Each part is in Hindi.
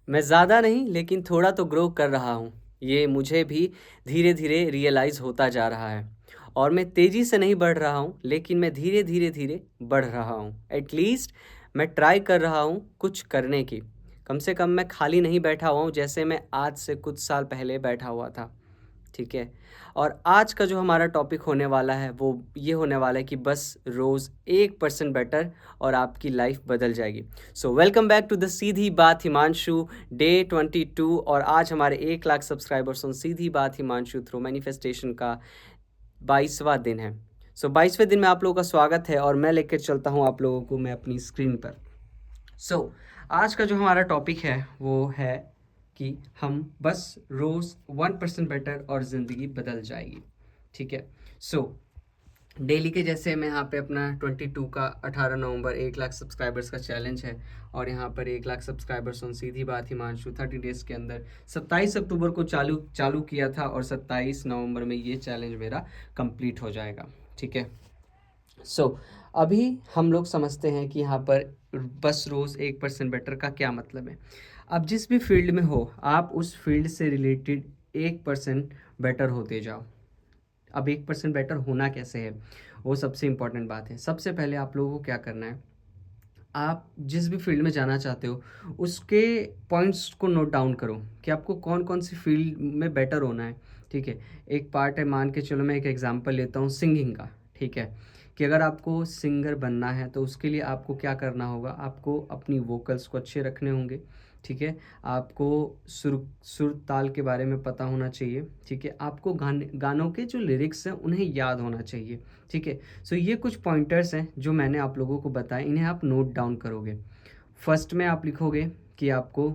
मैं ज़्यादा नहीं लेकिन थोड़ा तो ग्रो कर रहा हूँ। ये मुझे भी धीरे धीरे रियलाइज़ होता जा रहा है। और मैं तेज़ी से नहीं बढ़ रहा हूँ लेकिन मैं धीरे धीरे धीरे बढ़ रहा हूँ। एटलीस्ट मैं ट्राई कर रहा हूँ कुछ करने की। कम से कम मैं खाली नहीं बैठा हुआ हूँ जैसे मैं आज से कुछ साल पहले बैठा हुआ था। ठीक है। और आज का जो हमारा टॉपिक होने वाला है वो ये होने वाला है कि बस रोज़ 1% बेटर और आपकी लाइफ बदल जाएगी। So welcome back to the Seedhi Baat Himanshu, day 22। और आज हमारे 1 lakh subscribers on Sidhi Baat Himanshu through manifestation का 22वां दिन है। सो 22वें दिन में आप लोगों का स्वागत है और मैं लेकर चलता हूँ आप लोगों को मैं अपनी स्क्रीन पर। आज का जो हमारा टॉपिक है वो है कि हम बस रोज़ 1% बेटर और ज़िंदगी बदल जाएगी। ठीक है। सो डेली के जैसे मैं यहाँ पे अपना 22 का 18 नवंबर 1 लाख सब्सक्राइबर्स का चैलेंज है और यहाँ पर 1 lakh subscribers on Sidhi Baat Himanshu 30 days के अंदर 27 अक्टूबर को चालू किया था और 27 नवंबर में ये चैलेंज मेरा कंप्लीट हो जाएगा। ठीक है। अभी हम लोग समझते हैं कि यहाँ पर बस रोज़ 1% बेटर का क्या मतलब है। अब जिस भी फील्ड में हो आप उस फील्ड से रिलेटेड 1% बेटर होते जाओ। अब 1% बेटर होना कैसे है वो सबसे इम्पॉर्टेंट बात है। सबसे पहले आप लोगों को क्या करना है, आप जिस भी फील्ड में जाना चाहते हो उसके पॉइंट्स को नोट डाउन करो कि आपको कौन कौन सी फील्ड में बेटर होना है। ठीक है। एक पार्ट है, मान के चलो मैं एक एग्जांपल लेता हूँ सिंगिंग का। ठीक है। कि अगर आपको सिंगर बनना है तो उसके लिए आपको क्या करना होगा, आपको अपनी वोकल्स को अच्छे रखने होंगे। ठीक है। आपको सुर सुर ताल के बारे में पता होना चाहिए। ठीक है। आपको गानों के जो लिरिक्स हैं उन्हें याद होना चाहिए। ठीक है। ये कुछ पॉइंटर्स हैं जो मैंने आप लोगों को बताए, इन्हें आप नोट डाउन करोगे। फर्स्ट में आप लिखोगे कि आपको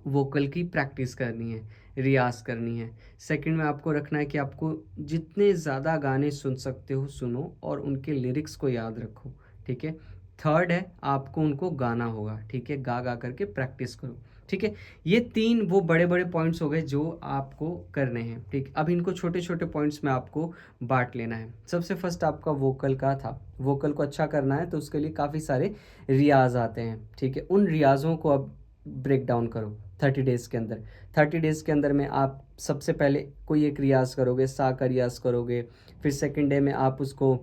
वोकल की प्रैक्टिस करनी है, रियाज़ करनी है। सेकंड में आपको रखना है कि आपको जितने ज़्यादा गाने सुन सकते हो सुनो और उनके लिरिक्स को याद रखो। ठीक है। थर्ड है आपको उनको गाना होगा। ठीक है। गा गा करके प्रैक्टिस करो। ठीक है। ये 3 वो बड़े बड़े पॉइंट्स हो गए जो आपको करने हैं। ठीक। अब इनको छोटे छोटे पॉइंट्स में आपको बांट लेना है। सबसे फर्स्ट आपका वोकल का था, वोकल को अच्छा करना है तो उसके लिए काफ़ी सारे रियाज आते हैं। ठीक है। उन रियाज़ों को अब ब्रेक डाउन करो 30 डेज़ के अंदर। 30 डेज़ के अंदर में आप सबसे पहले कोई एक रियाज़ करोगे, सा का रियाज़ करोगे। फिर सेकंड डे में आप उसको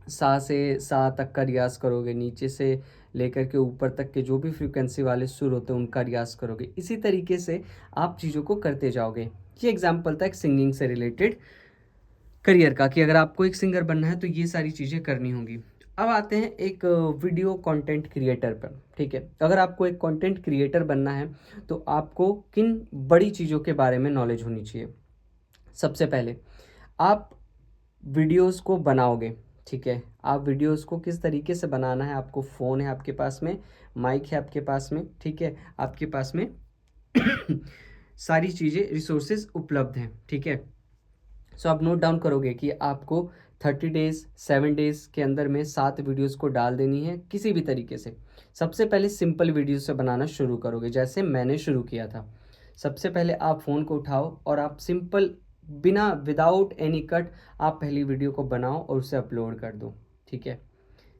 सा से सा तक का रियाज़ करोगे, नीचे से लेकर के ऊपर तक के जो भी फ्रीक्वेंसी वाले सुर होते हैं उनका रियाज़ करोगे। इसी तरीके से आप चीज़ों को करते जाओगे। ये एग्जाम्पल था एक सिंगिंग से रिलेटेड करियर का कि अगर आपको एक सिंगर बनना है तो ये सारी चीज़ें करनी होंगी। अब आते हैं एक वीडियो कंटेंट क्रिएटर पर। ठीक है। अगर आपको एक कंटेंट क्रिएटर बनना है तो आपको किन बड़ी चीज़ों के बारे में नॉलेज होनी चाहिए। सबसे पहले आप वीडियोस को बनाओगे। ठीक है। आप वीडियोस को किस तरीके से बनाना है, आपको फ़ोन है आपके पास में, माइक है आपके पास में। ठीक है। आपके पास में सारी चीज़ें रिसोर्सेज उपलब्ध हैं। ठीक है। आप नोट डाउन करोगे कि आपको 30 डेज़ 7 डेज़ के अंदर में 7 वीडियोस को डाल देनी है किसी भी तरीके से। सबसे पहले सिंपल वीडियो से बनाना शुरू करोगे जैसे मैंने शुरू किया था। सबसे पहले आप फ़ोन को उठाओ और आप सिंपल बिना विदाउट एनी कट आप पहली वीडियो को बनाओ और उसे अपलोड कर दो। ठीक है।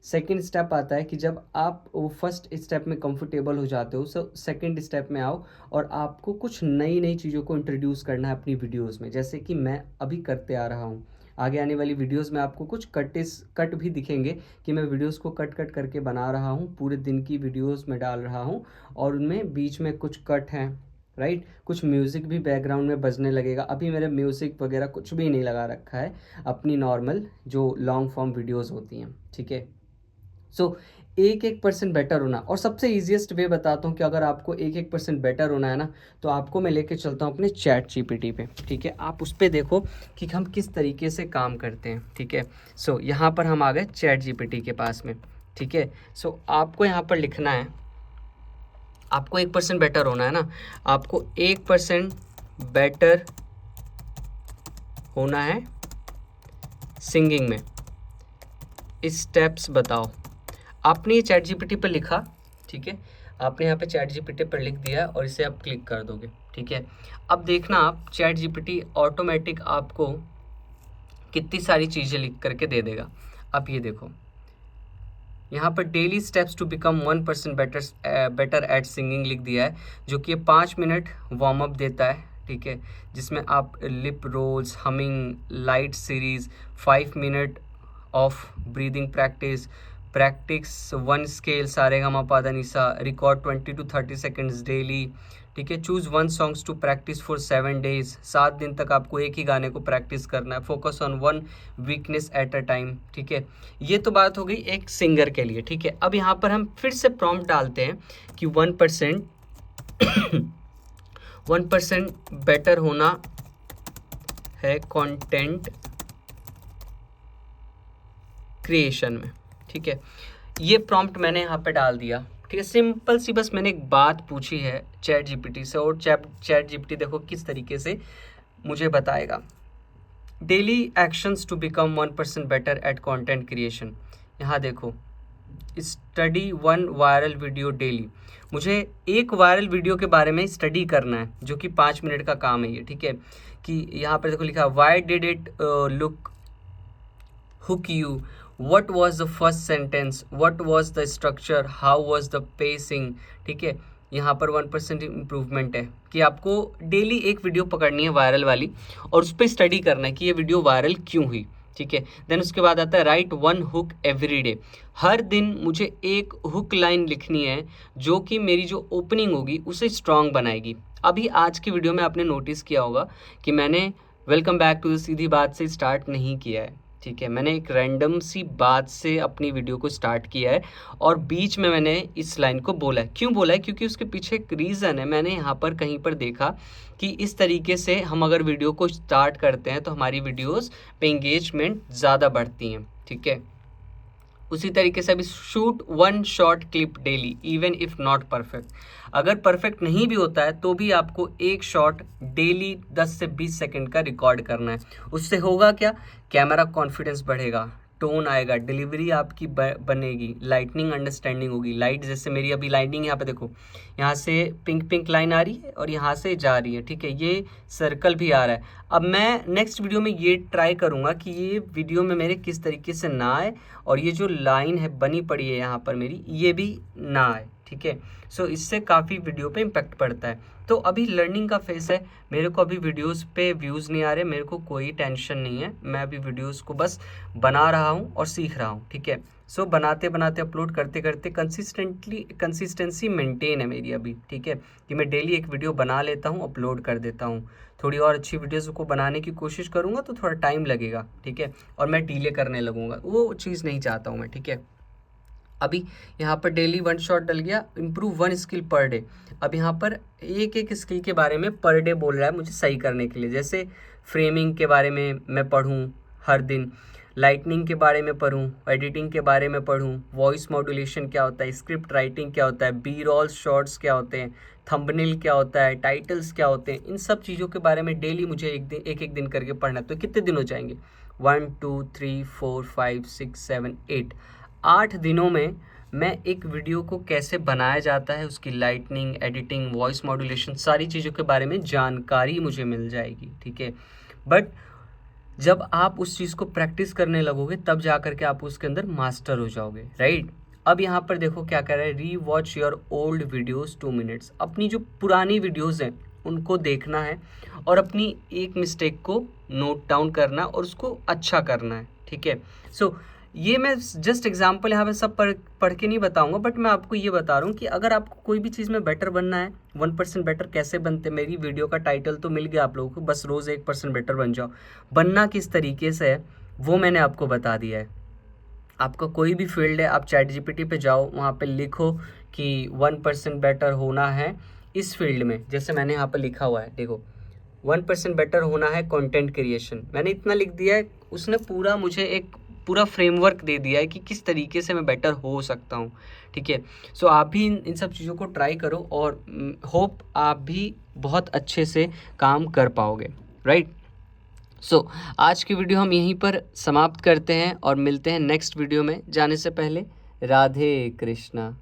सेकंड स्टेप आता है कि जब आप वो फर्स्ट स्टेप में कंफर्टेबल हो जाते हो सेकंड स्टेप में आओ और आपको कुछ नई नई चीज़ों को इंट्रोड्यूस करना है अपनी वीडियोस में, जैसे कि मैं अभी करते आ रहा हूँ। आगे आने वाली वीडियोस में आपको कुछ कट भी दिखेंगे कि मैं वीडियोस को कट कट करके बना रहा हूँ, पूरे दिन की वीडियोस में डाल रहा हूँ और उनमें बीच में कुछ कट हैं। राइट। कुछ म्यूज़िक भी बैकग्राउंड में बजने लगेगा। अभी मेरे म्यूज़िक वगैरह कुछ भी नहीं लगा रखा है, अपनी नॉर्मल जो लॉन्ग फॉर्म वीडियोस होती हैं। ठीक है। सो 1% बेटर होना, और सबसे ईजिएस्ट वे बताता हूँ कि अगर आपको 1% बेटर होना है ना तो आपको मैं लेके चलता हूँ अपने चैट जीपीटी पे। ठीक है। आप उस पर देखो कि हम किस तरीके से काम करते हैं। ठीक है। यहाँ पर हम आ गए चैट जीपीटी के पास में। ठीक है। आपको यहाँ पर लिखना है, आपको 1% बेटर होना है ना, आपको 1% बेटर होना है सिंगिंग में, स्टेप्स बताओ। आपने ये चैट जीपीटी पर लिखा। ठीक है। आपने यहाँ पे चैट जीपीटी पर लिख दिया और इसे आप क्लिक कर दोगे। ठीक है। अब देखना आप चैट जीपीटी ऑटोमेटिक आपको कितनी सारी चीज़ें लिख करके दे देगा। अब ये देखो, यहाँ पर daily steps to become 1% better at singing लिख दिया है, जो कि 5 मिनट वार्म अप देता है, ठीक है, जिसमें आप lip rolls, humming, light series, 5 minute of breathing practice 1 scale सारेगामापाधानिसा, रिकॉर्ड 20 to 30 सेकेंड्स डेली, ठीक है। Choose 1 songs to practice for 7 days, 7 दिन तक आपको एक ही गाने को प्रैक्टिस करना है। Focus on 1 weakness at a time, ठीक है। ये तो बात हो गई एक सिंगर के लिए, ठीक है। अब यहाँ पर हम फिर से प्रॉम्प्ट डालते हैं कि 1% 1% बेटर होना है कंटेंट क्रिएशन में, ठीक है। ये प्रॉम्प्ट मैंने यहाँ पे डाल दिया, ठीक है। सिंपल सी बस मैंने एक बात पूछी है चैट जीपीटी से, और चैट जीपीटी देखो किस तरीके से मुझे बताएगा। Daily actions to become 1% better at content creation. यहाँ देखो, स्टडी 1 वायरल वीडियो डेली। मुझे एक वायरल वीडियो के बारे में स्टडी करना है, जो कि 5 मिनट का काम है ये, ठीक है। कि यहाँ पर देखो लिखा, why did it look hook you, what was the first sentence, what was the structure, how was the pacing, ठीक है। यहाँ पर 1% इम्प्रूवमेंट है कि आपको डेली एक वीडियो पकड़नी है वायरल वाली, और उस पर स्टडी करना है कि ये वीडियो वायरल क्यों हुई, ठीक है। देन उसके बाद आता है राइट 1 हुक एवरी डे। हर दिन मुझे एक हुक लाइन लिखनी है, जो कि मेरी जो ओपनिंग होगी उसे स्ट्रॉन्ग बनाएगी। अभी आज की वीडियो में आपने नोटिस किया होगा कि मैंने welcome back to the Seedhi बात से स्टार्ट नहीं किया है, ठीक है। मैंने एक रैंडम सी बात से अपनी वीडियो को स्टार्ट किया है, और बीच में मैंने इस लाइन को बोला है। क्यों बोला है? क्योंकि उसके पीछे एक रीज़न है। मैंने यहाँ पर कहीं पर देखा कि इस तरीके से हम अगर वीडियो को स्टार्ट करते हैं तो हमारी वीडियोस पे इंगेजमेंट ज़्यादा बढ़ती हैं, ठीक है। उसी तरीके से अभी shoot 1 short clip daily even if not perfect. अगर परफेक्ट नहीं भी होता है तो भी आपको एक शॉट डेली 10 से 20 सेकंड का रिकॉर्ड करना है। उससे होगा क्या? कैमरा कॉन्फिडेंस बढ़ेगा, टोन आएगा, डिलीवरी आपकी बनेगी, लाइटनिंग अंडरस्टैंडिंग होगी। लाइट जैसे मेरी अभी लाइटनिंग यहाँ पे देखो, यहाँ से पिंक पिंक लाइन आ रही है और यहाँ से जा रही है, ठीक है। ये सर्कल भी आ रहा है। अब मैं नेक्स्ट वीडियो में ये ट्राई करूँगा कि ये वीडियो में मेरे किस तरीके से ना आए, और ये जो लाइन है बनी पड़ी है यहाँ पर मेरी, ये भी ना आए, ठीक है। सो इससे काफ़ी वीडियो पे इम्पैक्ट पड़ता है। तो अभी लर्निंग का फेस है, मेरे को अभी वीडियोस पे व्यूज़ नहीं आ रहे, मेरे को कोई टेंशन नहीं है। मैं अभी वीडियोस को बस बना रहा हूँ और सीख रहा हूँ, ठीक है। सो बनाते बनाते अपलोड करते करते कंसिस्टेंसी मेंटेन है मेरी अभी, ठीक है, कि मैं डेली एक वीडियो बना लेता हूँ, अपलोड कर देता हूँ। थोड़ी और अच्छी वीडियोज़ को बनाने की कोशिश करूँगा तो थोड़ा टाइम लगेगा, ठीक है, और मैं डिले करने लगूँगा, वो चीज़ नहीं चाहता हूँ मैं, ठीक है। अभी यहाँ पर डेली 1 शॉट डल गया, इम्प्रूव 1 स्किल पर डे। अब यहाँ पर एक एक स्किल के बारे में पर डे बोल रहा है मुझे सही करने के लिए। जैसे फ्रेमिंग के बारे में मैं पढ़ूँ हर दिन, लाइटनिंग के बारे में पढ़ूँ, एडिटिंग के बारे में पढ़ूँ, वॉइस मॉड्यूलेशन क्या होता है, स्क्रिप्ट राइटिंग क्या होता है, बी रोल शॉर्ट्स क्या होते हैं, थंबनेल क्या होता है, टाइटल्स क्या होते हैं, इन सब चीज़ों के बारे में डेली मुझे एक एक दिन करके पढ़ना है। तो कितने दिन हो जाएंगे? 1 2 3 4 5 6 7 8 8 दिनों में मैं एक वीडियो को कैसे बनाया जाता है, उसकी लाइटनिंग, एडिटिंग, वॉइस मॉड्यूलेशन, सारी चीज़ों के बारे में जानकारी मुझे मिल जाएगी, ठीक है। बट जब आप उस चीज़ को प्रैक्टिस करने लगोगे तब जा कर के आप उसके अंदर मास्टर हो जाओगे, राइट। अब यहाँ पर देखो क्या कर रहा है, री watch your old videos 2 minutes. अपनी जो पुरानी वीडियोज़ हैं उनको देखना है और अपनी एक मिस्टेक को नोट डाउन करना और उसको अच्छा करना है, ठीक है। सो ये मैं जस्ट एग्जांपल यहाँ पे सब पढ़ के नहीं बताऊंगा, बट मैं आपको ये बता रहा हूँ कि अगर आपको कोई भी चीज़ में बेटर बनना है, 1% बेटर कैसे बनते, मेरी वीडियो का टाइटल तो मिल गया आप लोगों को, बस रोज़ 1% बेटर बन जाओ। बनना किस तरीके से है वो मैंने आपको बता दिया है। आपका कोई भी फील्ड है, आप चैट जीपीटी पे जाओ, वहाँ पे लिखो कि 1% बेटर होना है इस फील्ड में। जैसे मैंने यहाँ पर लिखा हुआ है, देखो 1% बेटर होना है कंटेंट क्रिएशन, मैंने इतना लिख दिया है। उसने पूरा मुझे एक पूरा फ्रेमवर्क दे दिया है कि किस तरीके से मैं बेटर हो सकता हूँ, ठीक है। सो आप भी इन सब चीज़ों को ट्राई करो और होप आप भी बहुत अच्छे से काम कर पाओगे, राइट। सो आज की वीडियो हम यहीं पर समाप्त करते हैं और मिलते हैं नेक्स्ट वीडियो में। जाने से पहले राधे कृष्णा।